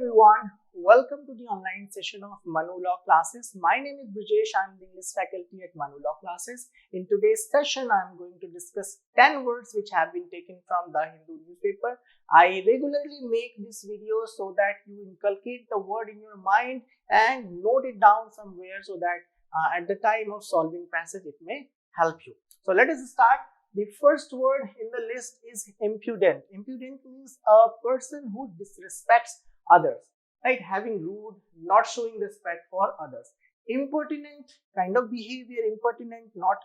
everyone, welcome to the online session of Manu Law classes. My name is Brijesh, I am the English faculty at Manu Law classes. In today's session, I am going to discuss 10 words which have been taken from the Hindu newspaper. I regularly make this video so that you inculcate the word in your mind and note it down somewhere so that at the time of solving passage it may help you. So let us start. The first word in the list is impudent. Impudent means a person who disrespects others, right? Having rude, not showing respect for others. Impertinent kind of behavior, impertinent, not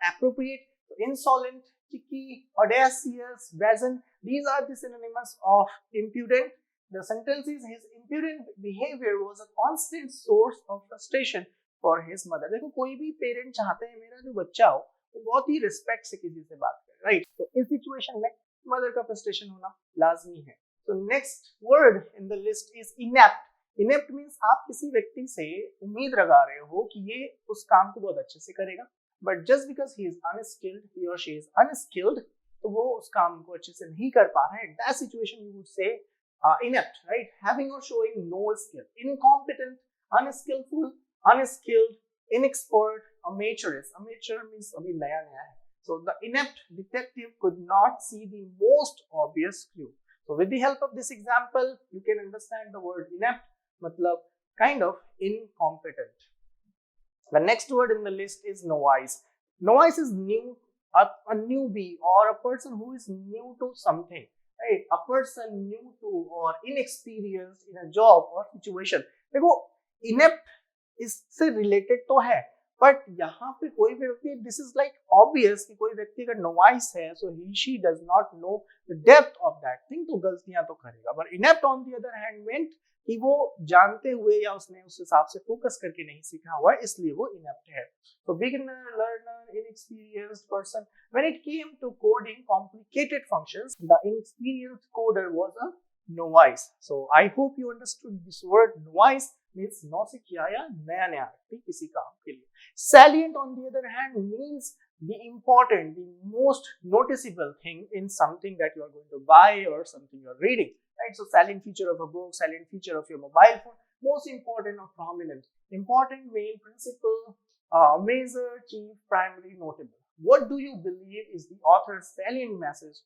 appropriate. Insolent, cheeky, audacious, brazen. These are the synonyms of impudent. The sentence is his impudent behavior was a constant source of frustration for his mother. देखो कोई भी parent चाहते हैं मेरा जो बच्चा हो तो बहुत ही रिस्पेक्ट से किसी से बात करे, राइट? तो इस सिचुएशन में मदर का फ्रस्ट्रेशन होना लाजमी है. तो next word in the list is inept. Inept means आप किसी व्यक्ति से उम्मीद लगा रहे हो कि ये उस काम को बहुत अच्छे से करेगा, but just because he is unskilled, he और शी इज अनस्किल्ड, तो वो उस काम को अच्छे से नहीं कर पा रहा है. That situation you would say inept, right? Having or showing no skill. Incompetent, unskillful, unskilled, inexpert, amateurish. Amateur means abhi naya hai. So the inept detective could not see the most obvious clue. So with the help of this example, you can understand the word inept, matlab kind of incompetent. The next word in the list is novice. Novice is new, a newbie or a person who is new to something. Right? A person new to or inexperienced in a job or situation. देखो inept इससे related तो है, but यहाँ पे कोई भी व्यक्ति, this is like obvious कि कोई व्यक्ति अगर नोवाइस है so he she does not know the depth of that thing, तो गलतियां तो करेगा. But inept on the other hand meant कि वो जानते हुए या उसने उस हिसाब से फोकस करके नहीं सीखा हुआ है, इसलिए वो इनेप्ट है. तो beginner, learner, inexperienced person. When it came to coding complicated functions, the inexperienced coder was a novice. So I hope you understood this word. Novice means नौ से किया या नया नया व्यक्ति किसी काम के लिए. Salient on the other hand means the important, the most noticeable thing in something that you are going to buy or something you are reading, right? So salient feature of a book, salient feature of your mobile phone, most important or prominent, important, main, principal, major, chief, primary, notable. What do you believe is the author's salient message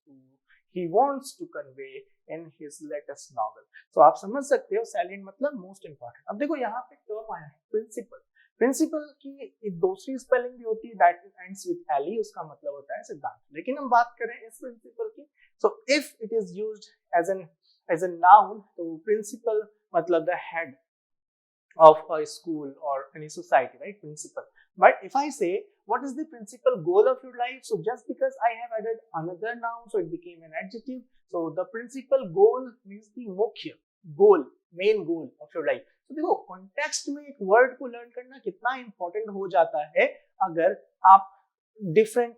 he wants to convey in his latest novel? So आप समझ सकते हो salient मतलब most important. अब देखो यहाँ पे term आया है principle. प्रिंसिपल की एक दूसरी स्पेलिंग भी होती है दैट एंड्स विद एली, उसका मतलब होता है सिद्धांत. लेकिन हम बात करें इस प्रिंसिपल की, so if it is used as an noun, तो प्रिंसिपल मतलब the head of a school or any society, right? Principal. But if I say what is the principal goal of your life, so just because I have added another noun, so it became an adjective. So the principal goal means the मुख्य goal, main goal of your life. तो देखो context में एक word को learn करना कितना important हो जाता है अगर आप डिफरेंट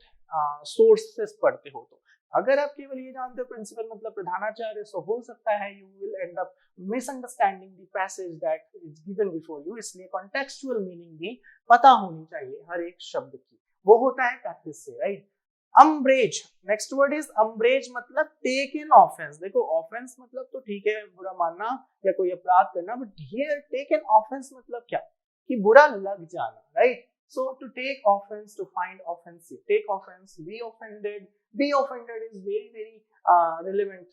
सोर्सेस पढ़ते हो. तो अगर आप केवल ये जानते हो प्रिंसिपल मतलब प्रधानाचार्य, सो हो सकता है you will and up misunderstanding the passage that is given before you. इसलिए कॉन्टेक्सचुअल मीनिंग भी पता होनी चाहिए हर एक शब्द की. वो होता है प्रैक्टिस से, right? Umbrage. Next word is umbrage मतलब टेक इन ऑफेंस. देखो ऑफेंस मतलब तो ठीक है बुरा मानना या कोई अपराध करना, but here take in offence मतलब क्या? कि बुरा लग जाना, right? So to take offense, to find offensive, take offense, be offended. Be offended is very relevant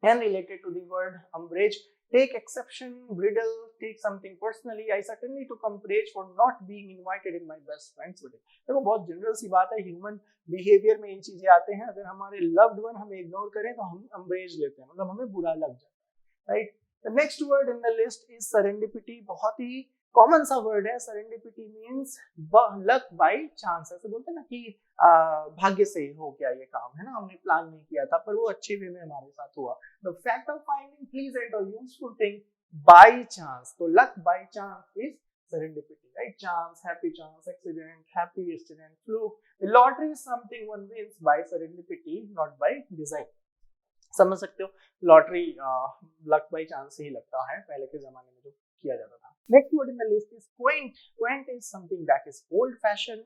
and related to the word umbrage. Take exception, bridle, take something personally. I certainly took umbrage for not being invited in my best friend's wedding. देखो बहुत general सी बात है, human behaviour में ये चीजें आते हैं. अगर हमारे लव्ड वन हमें इग्नोर करें तो हम umbrage लेते हैं, मतलब हमें बुरा लग जाता है, right? The next word in the list is serendipity. बहुत ही कॉमन सा वर्ड है. Serendipity means luck by chance. ऐसे बोलते हैं ना कि भाग्य से हो गया ये काम, है ना, हमने प्लान नहीं किया था पर वो अच्छे वे में हमारे साथ हुआ. The fact of finding pleasant और यूजफुल थिंग बाय चांस. तो luck by chance is serendipity, right? Chance, happy chance, accident, happy accident, fluke. The lottery is something one wins by serendipity, not by design. समझ सकते हो, lottery luck by chance ही लगता है पहले के जमाने में जो किया जाता था. Next word in the list is quaint. Quaint is something that is old-fashioned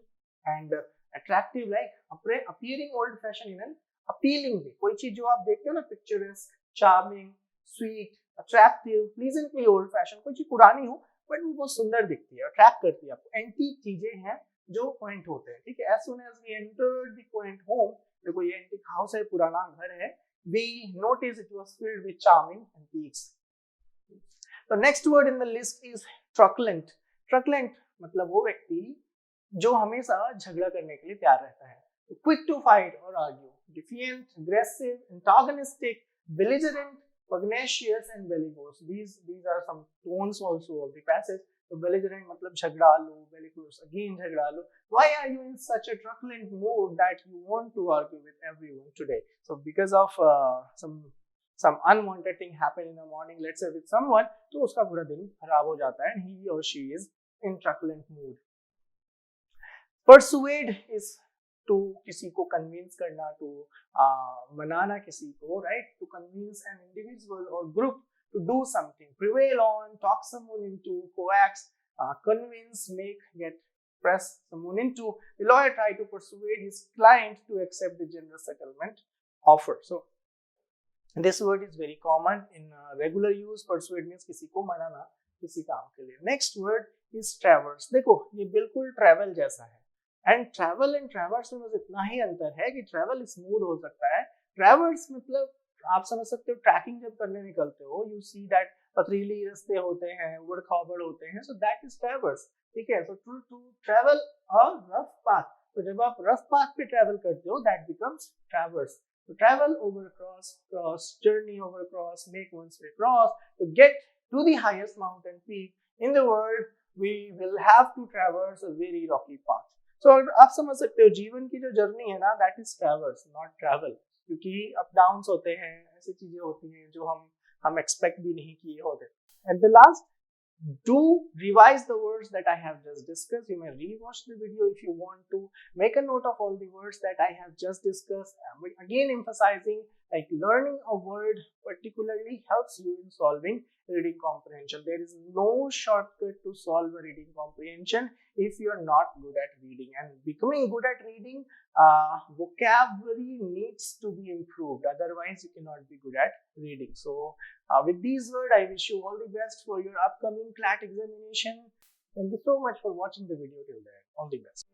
and attractive, like appearing old-fashioned in an appealing way. कोई चीज जो आप देखते हो ना, picturesque, charming, sweet, attractive, pleasantly old fashion, कोई चीज पुरानी हो बट वो बहुत सुंदर दिखती है, अट्रैक्ट करती है आपको। एंटीक चीजें हैं जो क्वाइंट होते हैं, ठीक है। As soon as we entered the quaint home, देखो ये एंटीक हाउस है, पुराना घर है, we notice it was filled with charming antiques. तो next word in the list is truculent. Truculent मतलब वो व्यक्ति जो हमेशा झगड़ा करने के लिए तैयार रहता है। क्विक टू फाइट और argue, defiant, aggressive, antagonistic, belligerent, pugnacious and bellicose. These are some tones also of the passage. So belligerent मतलब झगड़ालू, bellicose again झगड़ालू. Why are you in such a truculent mood that you want to argue with everyone today? So because of some unwanted thing happened in the morning, let's say with someone, तो उसका पूरा दिन खराब हो जाता है and he or she is in truculent mood. Persuade is to किसी को convince करना, to मनाना किसी को, right? To convince an individual or group to do something, prevail on, talk someone into, coax, convince, make, get, press someone into. The lawyer tried to persuade his client to accept the generous settlement offer. So this word is very common in regular use. Persuade means किसी को मनाना किसी काम के लिए. Next word is traverse. देखो ये बिल्कुल travel जैसा है. एंड ट्रैवल एंड ट्रैवर्स में बस इतना ही अंतर है कि ट्रैवल स्मूथ हो सकता है, ट्रैवर्स मतलब आप समझ सकते हो ट्रैकिंग जब करने निकलते हो, यू सी दैट पथरीली रास्ते होते हैं, उबड़ खाबड़ होते हैं, सो दैट इज ट्रैवर्स, ठीक है। So to travel a rough path, तो जब आप रफ पाथ पे ट्रैवल करते हो दैट बिकम्स ट्रैवर्स। तो travel over cross, journey over cross, make one's way cross, to get to the highest mountain peak in the world we will have to traverse a very rocky path. तो आप समझ सकते हो जीवन की जो journey है ना, that is traverse not travel, क्योंकि अप डाउन्स होते हैं, ऐसी चीजें होती हैं जो हम एक्सपेक्ट भी नहीं किए होते। At the last, do revise the words that I have just discussed. You may rewatch the video if you want to. Make a note of all the words that I have just discussed. Again emphasizing like learning a word particularly helps you in solving reading comprehension. There is no shortcut to solve a reading comprehension if you are not good at reading. And becoming good at reading, vocabulary needs to be improved. Otherwise, you cannot be good at reading. So, with these words, I wish you all the best for your upcoming CLAT examination. Thank you so much for watching the video till there. All the best.